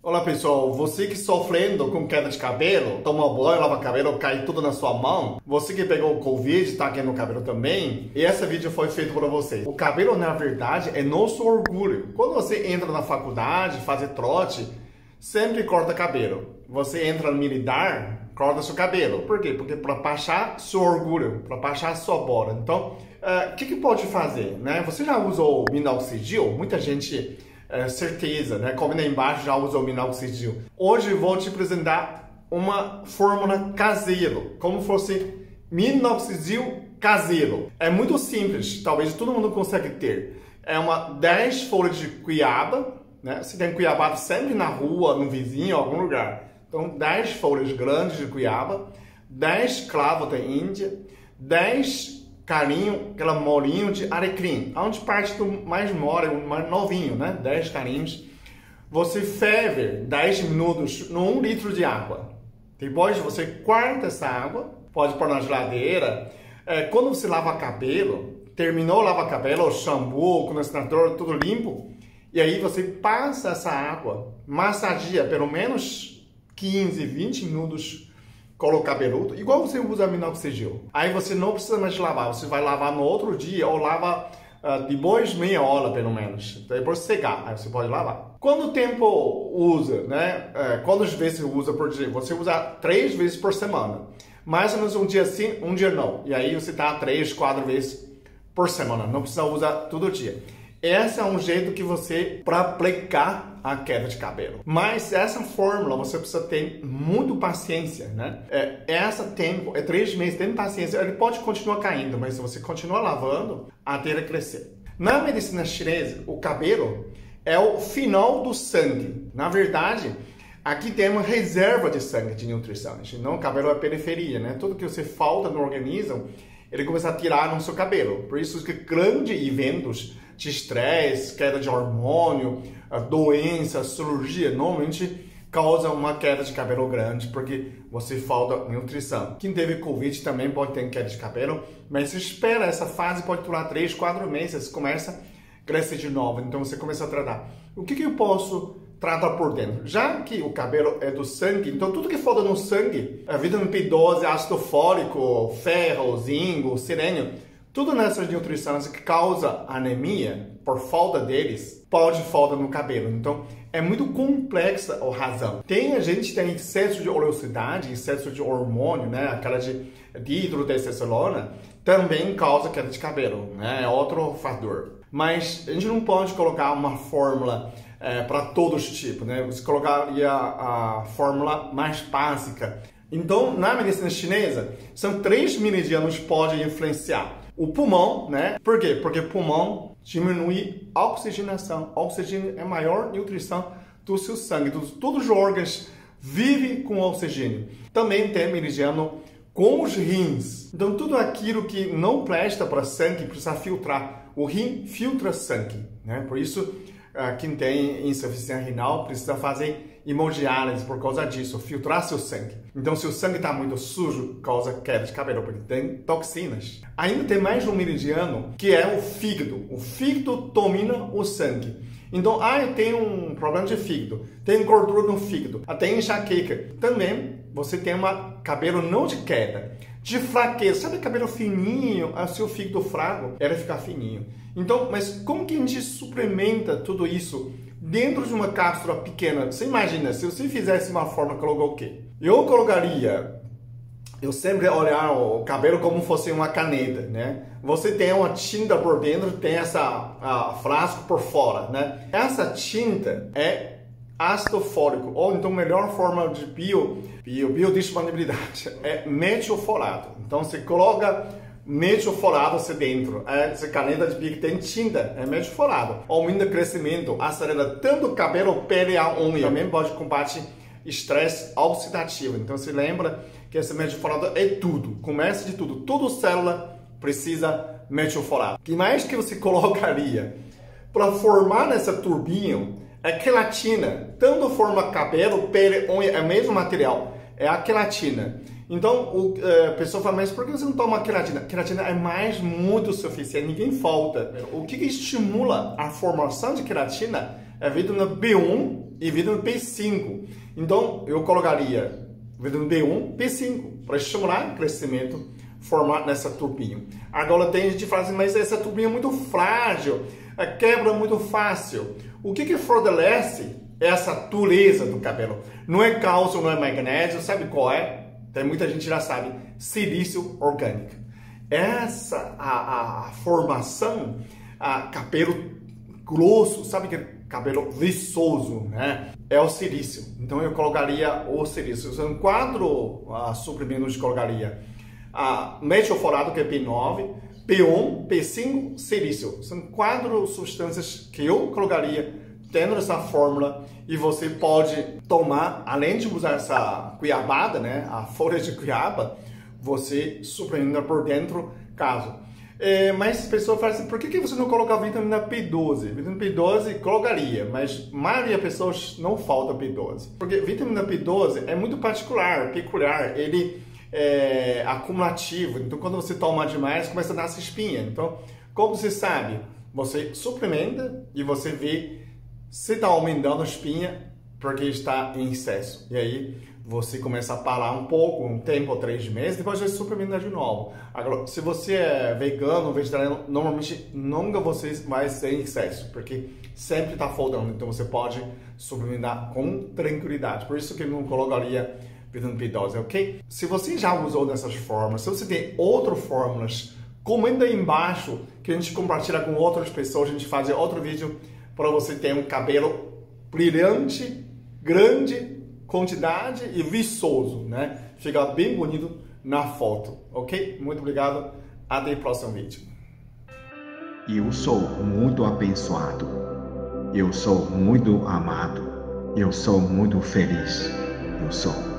Olá pessoal, você que sofrendo com queda de cabelo, toma banho, lava cabelo, cai tudo na sua mão, você que pegou o Covid, está aqui no cabelo também, e esse vídeo foi feito para você. O cabelo, na verdade, é nosso orgulho. Quando você entra na faculdade, fazer trote, sempre corta cabelo. Você entra no militar, corta seu cabelo. Por quê? Porque para baixar seu orgulho, para baixar sua bola. Então, o que pode fazer? Né? Você já usou minoxidil? Muita gente... certeza, né? Como aí embaixo já usou minoxidil. Hoje vou te apresentar uma fórmula caseira, como fosse minoxidil caseiro. É muito simples, talvez todo mundo consiga ter. É uma 10 folhas de cuiaba, né? Você tem cuiabado sempre na rua, no vizinho, em algum lugar. Então, 10 folhas grandes de cuiaba, 10 clavos da Índia, 10 carinho, aquela molinho de alecrim, onde parte do mais mole, o mais novinho, né? 10 carinhos. Você ferve 10 minutos no 1 litro de água. Depois você corta essa água, pode pôr na geladeira. Quando você lava cabelo, terminou de lavar cabelo, o shampoo, condicionador, tudo limpo. E aí você passa essa água, massageia pelo menos 15, 20 minutos com o cabeludo, igual você usa minoxidil. Aí você não precisa mais lavar, você vai lavar no outro dia ou lava depois meia hora pelo menos, depois secar, aí você pode lavar. Quanto tempo usa, né? Quantas vezes você usa por dia? Você usa 3 vezes por semana, mais ou menos um dia sim, um dia não. E aí você tá 3, 4 vezes por semana, não precisa usar todo dia. Esse é um jeito que você para aplicar a queda de cabelo. Mas essa fórmula você precisa ter muito paciência, né? Essa tempo, 3 meses, tem paciência, ele pode continuar caindo, mas se você continuar lavando, até ele crescer. Na medicina chinesa, o cabelo é o final do sangue. Na verdade, aqui tem uma reserva de sangue de nutrição. Não, o cabelo é periferia, né? Tudo que você falta no organismo, ele começa a tirar no seu cabelo. Por isso que grandes eventos de estresse, queda de hormônio, doença, cirurgia, normalmente causam uma queda de cabelo grande, porque você falta nutrição. Quem teve Covid também pode ter queda de cabelo, mas se espera, essa fase pode durar 3, 4 meses, começa a crescer de novo, então você começa a tratar. O que eu posso tratar por dentro? Já que o cabelo é do sangue, então tudo que falta no sangue, a vitamina B12, ácido fólico, ferro, zinco, selênio, tudo nessas nutrições que causa anemia, por falta deles, pode falta no cabelo. Então, é muito complexa a razão. Tem a gente que tem excesso de oleosidade, excesso de hormônio, né? Aquela de hidrotestosterona, também causa queda de cabelo, né? É outro fator. Mas a gente não pode colocar uma fórmula para todos os tipos, né? Você colocaria a fórmula mais básica. Então, na medicina chinesa, são 3 meridianos que podem influenciar. O pulmão, né? Por quê? Porque pulmão diminui a oxigenação. A oxigênio é a maior nutrição do seu sangue. Todos os órgãos vivem com oxigênio. Também tem meridiano com os rins. Então, tudo aquilo que não presta para sangue precisa filtrar. O rim filtra sangue, né? Por isso, quem tem insuficiência renal precisa fazer hemodiálise por causa disso, filtrar seu sangue. Então, se o sangue está muito sujo, causa queda de cabelo, porque tem toxinas. Ainda tem mais um meridiano, que é o fígado. O fígado domina o sangue. Então, eu tenho um problema de fígado, tem gordura no fígado, até enxaqueca. Também, você tem cabelo não de queda, de fraqueza. Sabe cabelo fininho, seu fígado fraco, ele fica fininho. Então, mas como que a gente suplementa tudo isso dentro de uma cápsula pequena? Você imagina, se você fizesse uma forma, colocou o quê? Eu sempre olhar o cabelo como fosse uma caneta, né? Você tem uma tinta por dentro, tem essa frasco por fora, né? Essa tinta é ácido fólico, ou então melhor forma de biodisponibilidade é metiofolato. Então você coloca metiofolato dentro. Essa caneta de bico tem tinta, é metiofolato. Aumenta o crescimento, acelera tanto o cabelo, pele e a unha. Também pode combater estresse oxidativo. Então se lembra que esse metiofolato é tudo, começa de tudo. Toda célula precisa metiofolato. O que mais que você colocaria para formar nessa turbinha é queratina. Tanto forma cabelo, pele, unha, é o mesmo material. É a queratina. Então, a pessoa fala, mas por que você não toma queratina? Queratina é muito suficiente, ninguém falta. O que estimula a formação de queratina é a vitamina B1 e vitamina B5. Então, eu colocaria vitamina B1, B5, para estimular o crescimento, formar nessa tubinha. Agora tem gente que fala assim, mas essa tubinha é muito frágil, quebra muito fácil. O que fortalece essa dureza do cabelo? Não é cálcio, não é magnésio, sabe qual é? Tem muita gente que já sabe, silício orgânico. Essa, a formação, cabelo grosso, sabe que cabelo viçoso, né? É o silício. Então eu colocaria o silício. São 4 suprimentos que colocaria. Metiofolato, que é B9, B1, B5, silício. São 4 substâncias que eu colocaria dentro dessa fórmula e você pode tomar, além de usar essa cuiabada, né? A folha de cuiaba, você suplementa por dentro, caso. Mas as pessoas falam assim, por que você não coloca a vitamina B12? Vitamina B12 colocaria, mas a maioria das pessoas não falta B12. Porque vitamina B12 é muito peculiar, ele é acumulativo. Então, quando você toma demais, começa a dar essa espinha. Então, como você sabe? Você suplementa e você vê se está aumentando a espinha porque está em excesso. E aí, você começa a parar um pouco, um tempo, 3 meses, depois você suplementa de novo. Agora, se você é vegano, vegetariano, normalmente nunca você vai ser em excesso, porque sempre está faltando. Então você pode suplementar com tranquilidade. Por isso que eu não colocaria vitamina B12, ok? Se você já usou dessas fórmulas, se você tem outras fórmulas, comenta aí embaixo que a gente compartilha com outras pessoas, a gente faz outro vídeo para você ter um cabelo brilhante, grande, quantidade e viçoso, né? Fica bem bonito na foto, ok? Muito obrigado, até o próximo vídeo. Eu sou muito abençoado, eu sou muito amado, eu sou muito feliz, eu sou.